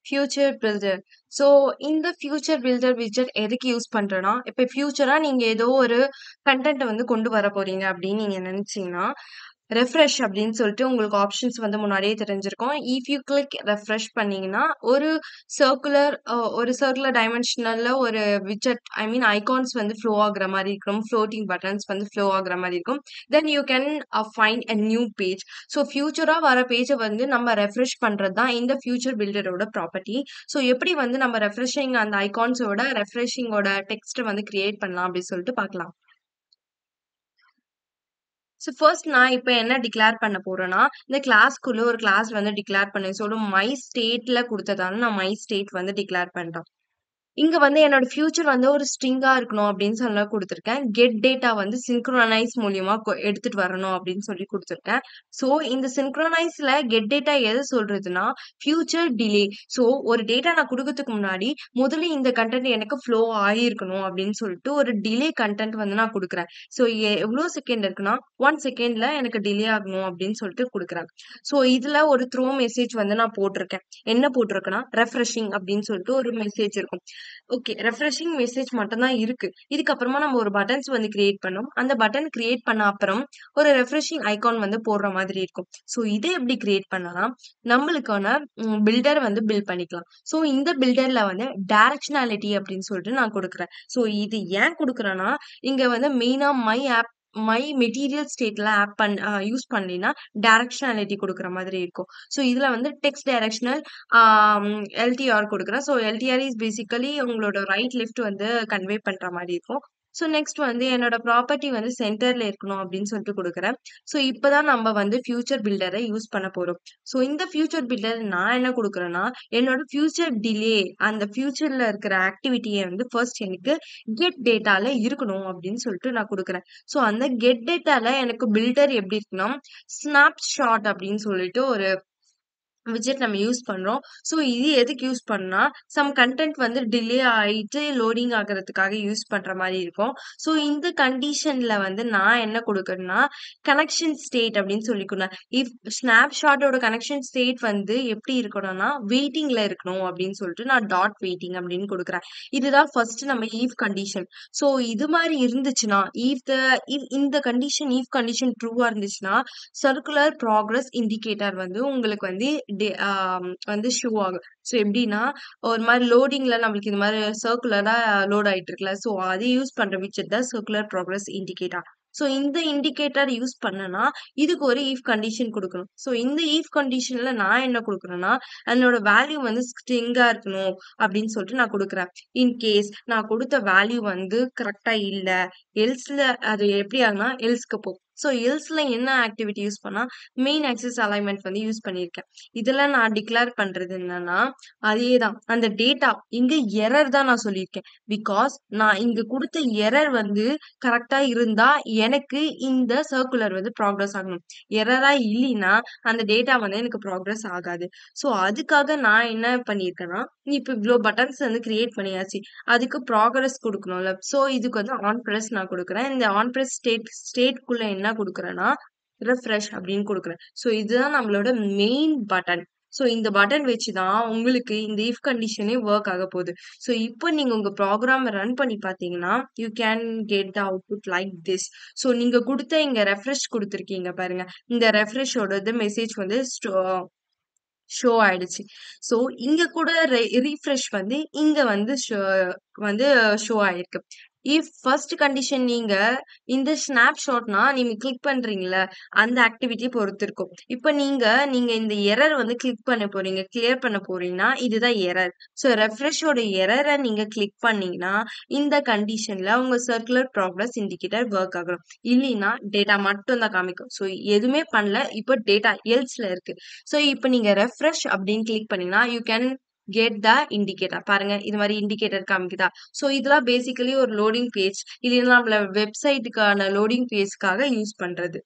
Future builder. So இந்த future builder widget எதுக்கு use பண்றேன்னா, இப்ப ஃபியூச்சரா நீங்க ஏதோ ஒரு கன்டென்ட்ட வந்து கொண்டு வர போறீங்க அப்படின்னு நீங்க நினைச்சீங்கன்னா, ரெஃப்ரெஷ் அப்படின்னு சொல்லிட்டு உங்களுக்கு ஆப்ஷன்ஸ் வந்து முன்னாடியே தெரிஞ்சிருக்கும். இஃப் யூ கிளிக் ரெஃப்ரெஷ் பண்ணீங்கன்னா, ஒரு சர்க்குலர் டைமென்ஷனல்ல ஒரு விட்ஜெட் ஐகான்ஸ் வந்து ஃப்ளோ ஆகுற மாரி இருக்கும். ஃப்ளோட்டிங் பட்டன்ஸ் வந்து ஃப்ளோ ஆகுற மாரி இருக்கும். Then you can find a new page. So ஃபியூச்சரா வர பேஜ வந்து நம்ம ரெஃப்ரெஷ் பண்றது தான் இந்த ஃபியூச்சர் பில்டரோட ப்ராப்பர்ட்டி. ஸோ எப்படி வந்து நம்ம அந்த ஐகான்ஸோட ரெஃப்ரெஷிங்கோட டெக்ஸ்ட்ட வந்து கிரியேட் பண்ணலாம் அப்படின்னு சொல்லிட்டு பார்க்கலாம். ஸோ ஃபர்ஸ்ட் நான் இப்ப என்ன டிக்ளேர் பண்ண போறேன்னா, இந்த கிளாஸ்க்குள்ள ஒரு கிளாஸ் வந்து டிக்ளேர் பண்ணேன். மை ஸ்டேட்ல குடுத்ததால நான் மை ஸ்டேட் வந்து டிக்ளேர் பண்றேன். இங்க வந்து என்னோட ஃபியூச்சர் வந்து ஒரு ஸ்ட்ரிங்கா இருக்கணும் அப்படின்னு சொல்ல குடுத்துருக்கேன். கெட் டேட்டா வந்து சின்க்ரோனைஸ் மூலியமா எடுத்துட்டு வரணும் அப்படின்னு சொல்லி குடுத்துருக்கேன். ஸோ இந்த சின்க்ரோனைஸ்ல கெட் டேட்டா எத சொல்றதுன்னா, ஃபியூச்சர் டிலே. ஸோ ஒரு டேட்டா நான் குடுக்கறதுக்கு முன்னாடி, முதல்ல இந்த கன்டென்ட் எனக்கு ஃப்ளோ ஆயிருக்கணும் அப்படின்னு சொல்லிட்டு ஒரு டிலே கன்டென்ட் வந்து நான் குடுக்குறேன். ஸோ எவ்ளோ செகண்ட் இருக்குன்னா, 1 செகண்ட்ல எனக்கு டிலே ஆகணும் அப்படின்னு சொல்லிட்டு குடுக்குறேன். ஸோ இதுல ஒரு த்ரோ மெசேஜ் வந்து நான் போட்டிருக்கேன். என்ன போட்டிருக்கேன்னா, ரெஃப்ரெஷிங் அப்படின்னு சொல்லிட்டு ஒரு மெசேஜ் இருக்கும். ஓகே. ரெஃப்ரெஷிங் மெசேஜ் மட்டும் தான் இருக்கு. இதுக்கப்புறமா நம்ம ஒரு பட்டன்ஸ் வந்து கிரியேட் பண்ணோம். அந்த பட்டன் கிரியேட் பண்ண அப்புறம் ஒரு ரெஃப்ரெஷிங் ஐகான் வந்து போடுற மாதிரி இருக்கும். ஸோ இத எப்படி கிரியேட் பண்ணலாம்? நம்மளுக்கான பில்டர் வந்து பில்ட் பண்ணிக்கலாம். ஸோ இந்த பில்டர்ல வந்து டைரக்ஷனாலிட்டி அப்படின்னு சொல்லிட்டு நான் குடுக்குறேன். ஸோ இது ஏன் குடுக்குறேன்னா, இங்க வந்து மெயினா மை மெட்டீரியல் ஸ்டேட்ல யூஸ் பண்ணீங்கன்னா, டைரக்ஷனாலிட்டி குடுக்குற மாதிரி இருக்கும். ஸோ இதுல வந்து டெக்ஸ்ட் டைரக்ஷனல் எல்டிஆர் குடுக்குறேன். ஸோ எல்டிஆர் இஸ் பேசிக்கலி உங்களோட ரைட், லெஃப்ட் வந்து கன்வே பண்ற மாரி இருக்கும். ஸோ நெக்ஸ்ட் வந்து என்னோட ப்ராப்பர்ட்டி வந்து சென்டர்ல இருக்கணும் அப்படின்னு சொல்லிட்டு குடுக்குறேன். ஸோ இப்பதான் நம்ம வந்து ஃபியூச்சர் பில்டர யூஸ் பண்ண போறோம். ஸோ இந்த ஃபியூச்சர் பில்டர் நான் என்ன குடுக்குறேன்னா, என்னோட ஃபியூச்சர் டிலே அந்த ஃபியூச்சர்ல இருக்கிற ஆக்டிவிட்டிய வந்து ஃபர்ஸ்ட் எனக்கு கெட் டேட்டால இருக்கணும் அப்படின்னு சொல்லிட்டு நான் குடுக்குறேன். ஸோ அந்த கெட் டேட்டால எனக்கு பில்டர் எப்படி இருக்குன்னா, ஸ்னாப்ஷாட் அப்படின்னு சொல்லிட்டு ஒரு விட்ஜெட் நம்ம யூஸ் பண்றோம். ஸோ இது எதுக்கு யூஸ் பண்ணா, சம் கன்டென்ட் வந்து டிலே ஆயிட்டு லோடிங் ஆகுறதுக்காக யூஸ் பண்ற மாரி இருக்கும். ஸோ இந்த கண்டிஷன்ல வந்து நான் என்ன குடுக்குறேன்னா, கனெக்ஷன் ஸ்டேட் அப்படின்னு சொல்லிக்குறேன். இஃப் ஸ்னாப்ஷாட்டோட கனெக்ஷன் ஸ்டேட் வந்து எப்படி இருக்கணும்னா, வெயிட்டிங்ல இருக்கணும் அப்படின்னு சொல்லிட்டு நான் டாட் வெயிட்டிங் அப்படின்னு குடுக்குறேன். இதுதான் ஃபர்ஸ்ட் நம்ம ஈஃப் கண்டிஷன். ஸோ இது மாரி இருந்துச்சுன்னா, இந்த கண்டிஷன் ட்ரூவா இருந்துச்சுன்னா, சர்க்குலர் ப்ராக்ரஸ் இண்டிகேட்டர் வந்து உங்களுக்கு வந்து வந்து ஷோ ஆகும். ஸோ எப்படின்னா, ஒரு மாரி லோடிங்ல நம்மளுக்கு இது மாரி சர்க்குலரா லோட் ஆயிட்டு இருக்குல்ல. ஸோ அது யூஸ் பண்ற விட்ஜெட் தான் சர்க்குலர் ப்ராக்ரஸ் இண்டிகேட்டர். ஸோ இந்த இண்டிகேட்டர் யூஸ் பண்ணனா, இதுக்கு ஒரு ஈஃப் கண்டிஷன் குடுக்கணும். ஸோ இந்த ஈஃப் கண்டிஷன்ல நான் என்ன குடுக்குறேன்னா, அதனோட வேல்யூ வந்து ஸ்ட்ரிங்கா இருக்கணும் அப்படின்னு சொல்லிட்டு நான் குடுக்குறேன். இன் கேஸ் நான் குடுத்த வேல்யூ வந்து கரெக்ட்டா இல்ல, எல்ஸ்ல அது எப்படி ஆகும்னா, எல்ஸ்க்கு போ. ஸோ எல்ஸ்ல என்ன ஆக்டிவிட்டி யூஸ் பண்ணா, மெயின் ஆக்சிஸ் அலைன்மென்ட் வந்து யூஸ் பண்ணியிருக்கேன். இதெல்லாம் நான் டிக்ளேர் பண்றது என்னன்னா, அதேதான். அந்த டேட்டா இங்க எரர் தான் நான் சொல்லியிருக்கேன். பிகாஸ் நான் இங்க குடுத்த எரர் வந்து கரெக்ட்டா இருந்தா, எனக்கு இந்த சர்க்குலர் வந்து ப்ராக்ரஸ் ஆகணும். எரரா இல்லைன்னா, அந்த டேட்டா வந்து எனக்கு ப்ராக்ரஸ் ஆகாது. ஸோ அதுக்காக நான் என்ன பண்ணியிருக்கேன்னா, இப்ப இவ்ளோ பட்டன்ஸ் வந்து கிரியேட் பண்ணியாச்சு. அதுக்கு ப்ராக்ரஸ் குடுக்கணும்ல. ஸோ இதுக்கு வந்து ஆன் பிரஸ் நான் குடுக்குறேன். இந்த ஆன் பிரஸ் ஸ்டேட்குள்ள என்ன குடுக்குறேன்னா, ரிஃப்ரெஷ் அப்படின்னு குடுக்குறேன். ஸோ இதுதான் நம்மளோட மெயின் பட்டன். ஸோ இந்த பட்டன் வச்சு தான் உங்களுக்கு இந்த இஃப் கண்டிஷனே வொர்க் ஆக போகுது. ஸோ இப்போ நீங்க உங்க ப்ரோகிராம ரன் பண்ணி பார்த்தீங்கன்னா, you can get the output like this. So நீங்க குடுத்த இங்க ரெஃப்ரெஷ் குடுத்துருக்கீங்க பாருங்க. இந்த ரெஃப்ரெஷோடது மெசேஜ் வந்து ஷோ ஆயிடுச்சு. ஸோ இங்க கூட ரீஃப்ரெஷ் வந்து இங்க வந்து ஷோ ஆயிருக்கு. இஃப் ஃபர்ஸ்ட் கண்டிஷன் நீங்க இந்த ஸ்னாப்ஷாட்னா நீங்க கிளிக் பண்றீங்கல்ல, அந்த ஆக்டிவிட்டிய பொறுத்து இருக்கும். இப்ப நீங்க இந்த எரர் வந்து கிளிக் பண்ண போறீங்க, கிளியர் பண்ண போறீங்கன்னா, இதுதான் எரர். ஸோ ரெஃப்ரெஷோட எரர நீங்க கிளிக் பண்ணீங்கன்னா, இந்த கண்டிஷன்ல உங்க சர்க்குலர் ப்ராக்ரஸ் இண்டிகேட்டர் வொர்க் ஆகணும். இல்லைன்னா டேட்டா மட்டும் தான் காமிக்கும். ஸோ எதுவுமே பண்ணல. இப்ப டேட்டா எல்ஸ்ல இருக்கு. ஸோ இப்ப நீங்க ரெஃப்ரெஷ் அப்படின்னு கிளிக் பண்ணீங்கன்னா, you can get the indicator. பாருங்க இது மாரி இண்டிகேட்டர் காமிக்குதா? ஸோ இதெல்லாம் பேசிக்கலி ஒரு லோடிங் பேஜ். இது நம்மள வெப்சைட்டுக்கான லோடிங் பேஜ்க்காக யூஸ் பண்றது.